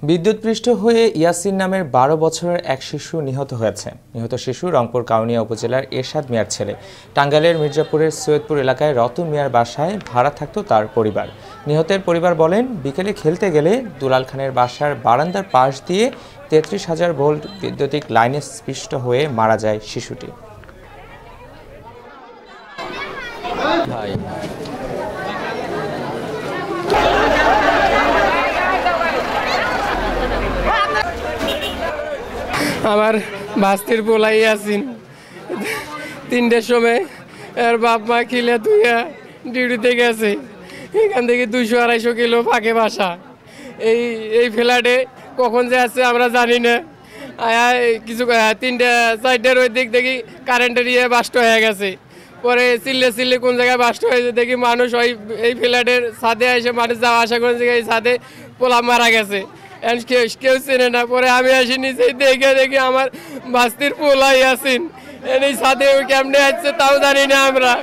বিদ্যুৎপৃষ্ট হয়ে ইয়াসিন নামের ১২ বছরের এক শিশু নিহত হয়েছে। নিহত শিশু রংপুর কাউনিয়া উপজেলার এরশাদ মিয়ার ছেলে। টাঙ্গাইলের মির্জাপুরের সৈয়দপুর এলাকায় রতন মিয়ার বাসায় ভাড়া থাকত তার পরিবার। নিহতের পরিবার বলেন, বিকেলে খেলতে গেলে দুলাল খানের বাসার বারান্দার পাশ দিয়ে ৩৩,০০০ ভোল্ট বৈদ্যুতিক লাইনে স্পৃষ্ট হয়ে মারা যায় শিশুটি। আমার ভাস্তির পোলাই আসিন ৩টের সময় এর বাপ মা খিলে ধুইয়া ডিউটিতে গেছে। এখান থেকে ২০০-২৫০ কিলো ফাঁকে বাসা। এই ফ্ল্যাটে কখন যে আছে আমরা জানি না। কিছু ৩-৪টার ওই দিক দেখি কারেন্টের বাস্ট হয়ে গেছে। পরে চিল্লে কোন জায়গায় বাস্ট হয়েছে দেখি মানুষ এই ফ্ল্যাটের ছাদে এসে মানুষ যাওয়া আসা করে এই ছাদে পোলা মারা গেছে। কেউ চেনে না। পরে আমি আসি নিচে দেখি আমার ভাস্তির পোলাই আসিন এই ছাদে কেমনে আসছে তাও জানি না আমরা।